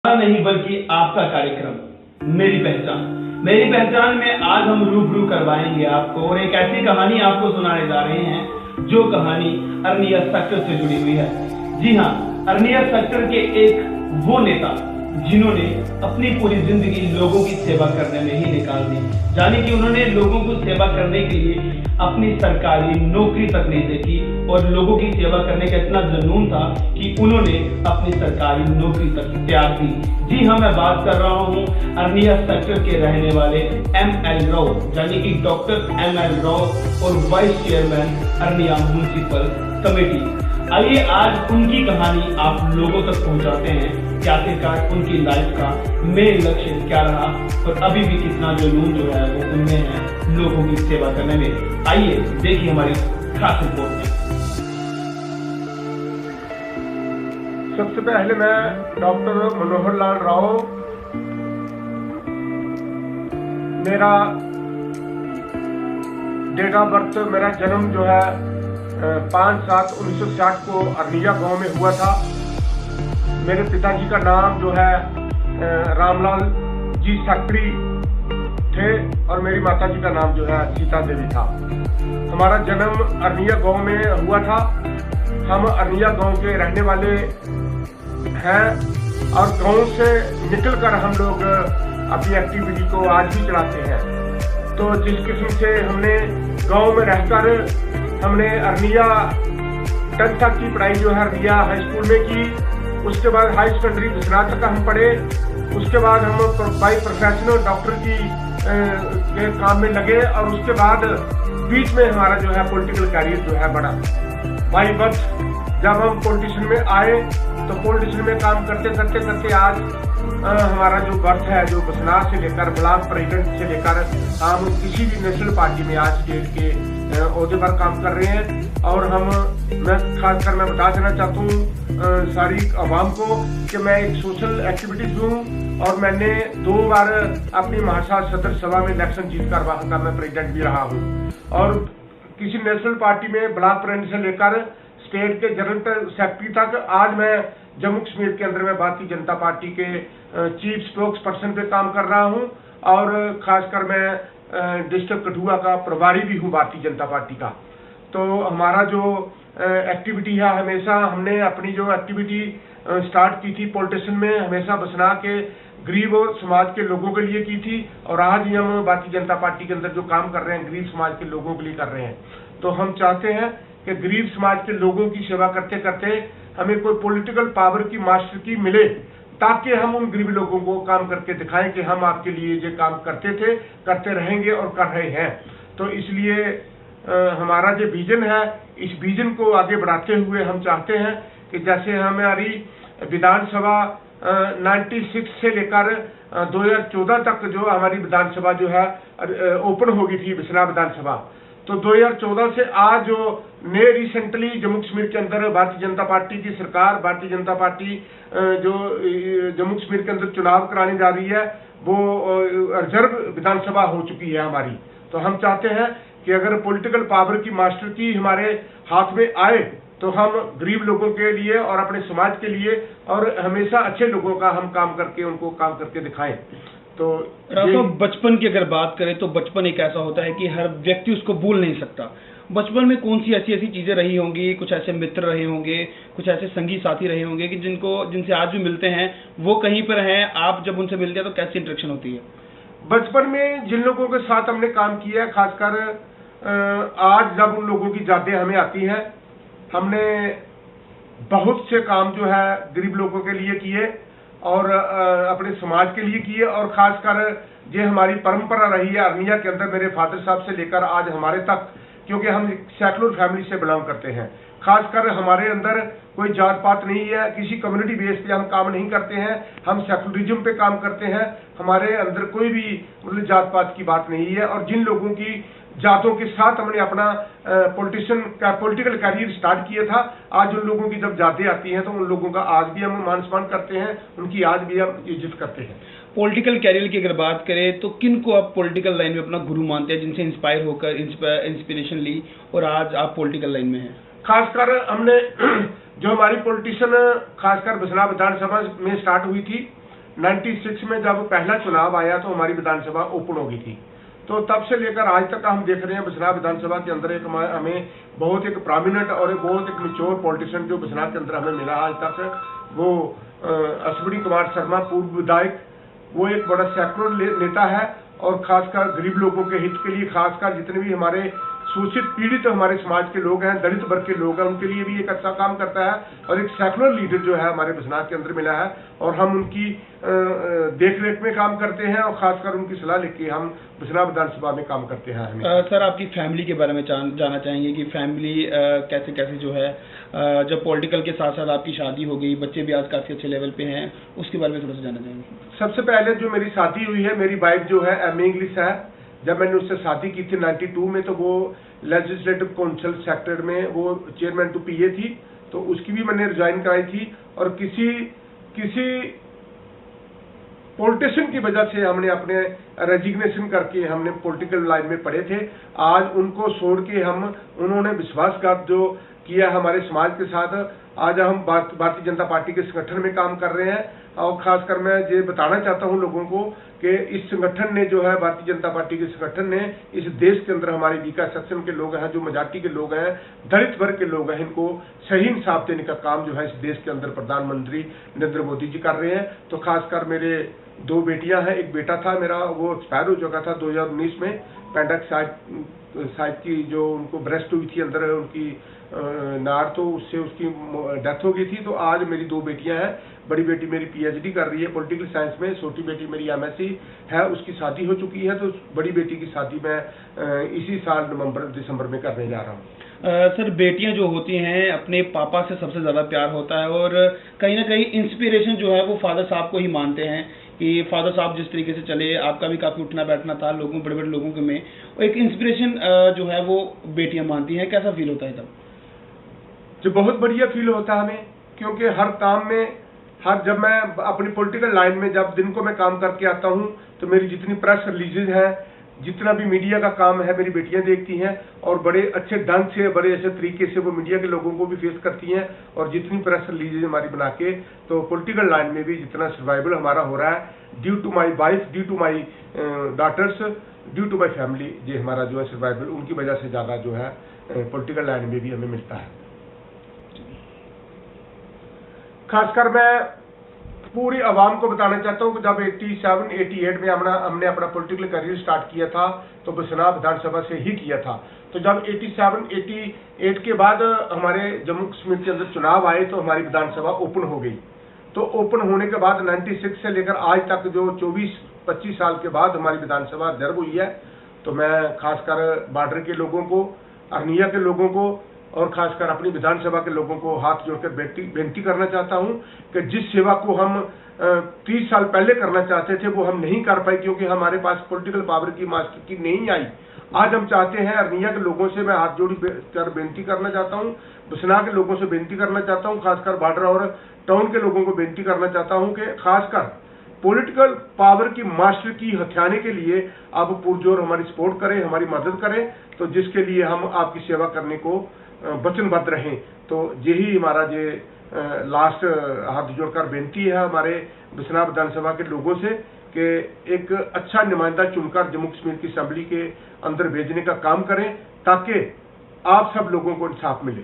नहीं बल्कि आपका कार्यक्रम मेरी पहचान में आज हम रूबरू करवाएंगे आपको और एक ऐसी कहानी आपको सुनाने जा रहे हैं जो कहानी अरनिया सेक्टर से जुड़ी हुई है। जी हाँ, अरनिया सेक्टर के एक वो नेता जिन्होंने अपनी पूरी जिंदगी लोगों की सेवा करने में ही निकाल दी, यानी कि उन्होंने लोगों को सेवा करने के लिए अपनी सरकारी नौकरी तक नहीं देखी और लोगों की सेवा करने का इतना जुनून था कि उन्होंने अपनी सरकारी नौकरी तक त्याग दी। जी हाँ, मैं बात कर रहा हूँ अरनिया सेक्टर के रहने वाले ML राव, यानी कि डॉक्टर ML राव और vice chairman Arnia municipal committee. आइए आज उनकी कहानी आप लोगों तक पहुंचाते हैं कि आखिरकार उनकी लाइफ का मेन लक्ष्य क्या रहा और अभी भी कितना जुनून जो है वो उनमें है लोगों की सेवा करने में। आइए देखिए हमारी खास रिपोर्ट में। सबसे पहले मैं डॉक्टर मनोहर लाल राव, मेरा डेट ऑफ बर्थ, मेरा जन्म जो है 5/7/1960 को अरनिया गांव में हुआ था। मेरे पिताजी का नाम जो है रामलाल जी सक्री थे और मेरी माताजी का नाम जो है सीता देवी था। हमारा जन्म अरनिया गांव में हुआ था। हम अरनिया गांव के रहने वाले हैं और गांव से निकलकर हम लोग अपनी एक्टिविटी को आज भी चलाते हैं। तो जिस किस्म से हमने गांव में रहकर हमने अरनिया 10th तक की पढ़ाई जो है अरनिया हाई स्कूल में की, उसके बाद हाई सेकेंडरी बिस्नाथ तक हम पढ़े। उसके बाद हम बाई प्रोफेशनल डॉक्टर के काम में लगे और उसके बाद बीच में हमारा जो है पॉलिटिकल कैरियर जो है बढ़ा। बाई बर्थ जब हम पॉलिटिशियन में आए तो पॉलिटिशियन में काम करते आज हमारा जो बर्थ है जो बिस्नाथ से लेकर ब्लॉक प्रेसिडेंट से लेकर हम किसी भी नेशनल पार्टी में आज स्टेट के ओहदे पर काम कर रहे हैं। और मैं खासकर मैं बता देना चाहता हूँ सारी आवाम को कि मैं एक सोशल एक्टिविटीज हूँ और मैंने 2 बार अपनी महासभा सदस्य सभा में इलेक्शन जीतकर वहां का मैं प्रेसिडेंट भी रहा हूँ। और किसी नेशनल पार्टी में ब्लॉक प्रेसिडेंट से लेकर स्टेट के जनरल सेक्रेटरी तक आज मैं जम्मू कश्मीर के अंदर में भारतीय जनता पार्टी के चीफ स्पोक्स पर्सन पे काम कर रहा हूँ और खासकर मैं डिस्ट्रिक्ट कठुआ का प्रभारी भी हूँ भारतीय जनता पार्टी का। तो हमारा जो एक्टिविटी है, हमेशा हमने अपनी जो एक्टिविटी स्टार्ट की थी पॉलिटिशियन में, हमेशा बसना के गरीब और समाज के लोगों के लिए की थी और आज ही हम भारतीय जनता पार्टी के अंदर जो काम कर रहे हैं गरीब समाज के लोगों के लिए कर रहे हैं। तो हम चाहते हैं कि गरीब समाज के लोगों की सेवा करते करते हमें कोई पॉलिटिकल पावर की मास्टर की मिले ताकि हम उन गरीब लोगों को काम करके दिखाएं कि हम आपके लिए ये काम करते थे, करते रहेंगे और कर रहे हैं। तो इसलिए हमारा जो विजन है, इस विजन को आगे बढ़ाते हुए हम चाहते हैं कि जैसे हमारी विधानसभा 96 से लेकर 2014 तक जो हमारी विधानसभा जो है ओपन हो गई थी बिस्ना विधानसभा, तो 2014 से आज जो नए रिसेंटली जम्मू कश्मीर के अंदर भारतीय जनता पार्टी की सरकार, भारतीय जनता पार्टी जो जम्मू कश्मीर के अंदर चुनाव कराने जा रही है वो रिजर्व विधानसभा हो चुकी है हमारी। तो हम चाहते हैं कि अगर पॉलिटिकल पावर की मास्टर की हमारे हाथ में आए तो हम गरीब लोगों के लिए और अपने समाज के लिए और हमेशा अच्छे लोगों का हम काम करके उनको काम करके दिखाएं। तो बचपन की अगर बात करें तो बचपन एक ऐसा होता है कि हर व्यक्ति उसको भूल नहीं सकता। बचपन में कौन सी ऐसी चीजें रही होंगी, कुछ ऐसे मित्र रहे होंगे, कुछ ऐसे संगी साथी रहे होंगे कि जिनसे आज भी मिलते हैं, वो कहीं पर हैं, आप जब उनसे मिलते हैं तो कैसी इंटरेक्शन होती है? बचपन में जिन लोगों के साथ हमने काम किया है, खासकर आज जब उन लोगों की यादें हमें आती हैं, हमने बहुत से काम जो है गरीब लोगों के लिए किए और अपने समाज के लिए किए और खासकर ये हमारी परंपरा रही है अरनिया के अंदर मेरे फादर साहब से लेकर आज हमारे तक, क्योंकि हम सेकुलर फैमिली से बिलोंग करते हैं। खासकर हमारे अंदर कोई जात पात नहीं है, किसी कम्युनिटी बेस पे हम काम नहीं करते हैं, हम सेकुलरिज्म पे काम करते हैं। हमारे अंदर कोई भी मतलब जात पात की बात नहीं है और जिन लोगों की जातों के साथ हमने अपना पॉलिटिकल कैरियर स्टार्ट किया था, आज उन लोगों की जब जातें आती हैं तो उन लोगों का आज भी हम मान सम्मान करते हैं, उनकी आज भी हम इज्जत करते हैं। पॉलिटिकल कैरियर की अगर बात करें तो किन को आप पॉलिटिकल लाइन में अपना गुरु मानते हैं, जिनसे इंस्पायर होकर इंस्पिरेशन ली और आज आप पॉलिटिकल लाइन में हैं? खासकर हमने जो हमारी पॉलिटिशियन खासकर बिस्ना विधानसभा में स्टार्ट हुई थी, 96 में जब पहला चुनाव आया तो हमारी विधानसभा ओपन हो गई थी। तो तब से लेकर आज तक हम देख रहे हैं बिस्नाह विधानसभा के अंदर एक हमें बहुत एक प्रोमिनेंट और बहुत एक मैच्योर पॉलिटिशियन जो बिस्नाह के अंदर हमें मिला आज तक, वो अश्विनी कुमार शर्मा, पूर्व विधायक। वो एक बड़ा सेक्युलर नेता है और खासकर गरीब लोगों के हित के लिए, खासकर जितने भी हमारे शोषित पीड़ित हमारे समाज के लोग हैं, दलित वर्ग के लोग हैं, उनके लिए भी एक अच्छा काम करता है और एक सेक्युलर लीडर जो है हमारे बिस्नाह के अंदर मिला है और हम उनकी देख रेख में काम करते हैं और खासकर उनकी सलाह लेके हम बिस्नाह विधानसभा में काम करते हैं। सर, आपकी फैमिली के बारे में जानना चाहेंगे कि फैमिली कैसे कैसे जो है जब पॉलिटिकल के साथ साथ आपकी शादी हो गई, बच्चे भी आज काफ़ी अच्छे लेवल पे हैं, उसके बारे में थोड़ा सा जानना चाहेंगे। सबसे पहले जो मेरी शादी हुई है, मेरी वाइफ जो है एमए इंग्लिश है। जब मैंने उससे शादी की थी 92 में, तो वो लेजिस्लेटिव काउंसिल सेक्टर में वो चेयरमैन टू पीए थी, तो उसकी भी मैंने रिजाइन कराई थी। और किसी पॉलिटिशियन की वजह से हमने अपने रेजिग्नेशन करके हमने पॉलिटिकल लाइन में पढ़े थे। आज उनको छोड़ के उन्होंने विश्वासघात जो किया हमारे समाज के साथ, आज हम भारतीय जनता पार्टी के संगठन में काम कर रहे हैं। और खासकर मैं ये बताना चाहता हूं लोगों को कि इस संगठन ने जो है, भारतीय जनता पार्टी के संगठन ने इस देश के अंदर हमारे विकास सेक्शन के लोग हैं, जो मेजॉरिटी के लोग हैं, दलित वर्ग के लोग हैं, इनको सही इंसाफ देने का काम जो है इस देश के अंदर प्रधानमंत्री नरेंद्र मोदी जी कर रहे हैं। तो खासकर मेरे 2 बेटियां हैं, एक बेटा था मेरा, वो एक्सपायर हो चुका था 2019 में, पेंडाक्साइड की जो उनको ब्रेस्ट हुई थी अंदर उनकी नाड़, तो उससे उसकी डेथ हो गई थी। तो आज मेरी 2 बेटियां हैं, बड़ी बेटी मेरी पीएचडी कर रही है पॉलिटिकल साइंस में, छोटी बेटी मेरी एमएससी है, उसकी शादी हो चुकी है। तो बड़ी बेटी की शादी मैं इसी साल दिसंबर में करने जा रहा हूँ। सर, बेटियां जो होती हैं अपने पापा से सबसे ज़्यादा प्यार होता है और कहीं ना कहीं इंस्पिरेशन जो है वो फादर साहब को ही मानते हैं कि फादर साहब जिस तरीके से चले, आपका भी काफ़ी उठना बैठना था लोगों, बड़े बड़े लोगों के में, एक इंस्पिरेशन जो है वो बेटियां मानती हैं। कैसा फील होता है तब? जो बहुत बढ़िया फील होता है हमें, क्योंकि हर काम में जब मैं अपनी पॉलिटिकल लाइन में जब दिन को मैं काम करके आता हूं, तो मेरी जितनी प्रेस रिलीजेज है, जितना भी मीडिया का काम है, मेरी बेटियां देखती हैं और बड़े अच्छे ढंग से, बड़े अच्छे तरीके से वो मीडिया के लोगों को भी फेस करती हैं। और जितनी प्रेस रिलीजेज हमारी बना के, तो पॉलिटिकल लाइन में भी जितना सर्वाइवल हमारा हो रहा है, due to my wife, due to my daughters, due to my family, ये हमारा जो है सर्वाइवल उनकी वजह से ज़्यादा जो है पॉलिटिकल लाइन में भी हमें मिलता है। खासकर मैं पूरी आवाम को बताना चाहता हूं कि जब 87-88 में हमने अपना पॉलिटिकल करियर स्टार्ट किया था, तो बिस्नाह विधानसभा से ही किया था। तो जब 87-88 के बाद हमारे जम्मू कश्मीर के अंदर चुनाव आए, तो हमारी विधानसभा ओपन हो गई। तो ओपन होने के बाद 96 से लेकर आज तक जो 24-25 साल के बाद हमारी विधानसभा दर्ज हुई है, तो मैं खासकर बॉर्डर के लोगों को, अरनिया के लोगों को और खासकर अपनी विधानसभा के लोगों को हाथ जोड़कर बेनती करना चाहता हूं कि जिस सेवा को हम 30 साल पहले करना चाहते थे वो हम नहीं कर पाए, क्योंकि हमारे पास पॉलिटिकल पावर की मास्टर की नहीं आई। आज हम चाहते हैं, अरनिया के लोगों से मैं हाथ जोड़ कर बेनती करना चाहता हूं, बिस्नाह के लोगों से बेनती करना चाहता हूं, खासकर बॉर्डर और टाउन के लोगों को बेनती करना चाहता हूं कि खासकर पॉलिटिकल पावर की मास्टर की हथियाने के लिए आप पुरजोर हमारी सपोर्ट करें, हमारी मदद करें, तो जिसके लिए हम आपकी सेवा करने को वचनबद्ध रहें। तो यही हमारा ये लास्ट हाथ जोड़कर बेनती है हमारे बिस्नाह विधानसभा के लोगों से कि एक अच्छा नुमाइंदा चुनकर जम्मू कश्मीर की असेंबली के अंदर भेजने का काम करें, ताकि आप सब लोगों को इंसाफ मिले।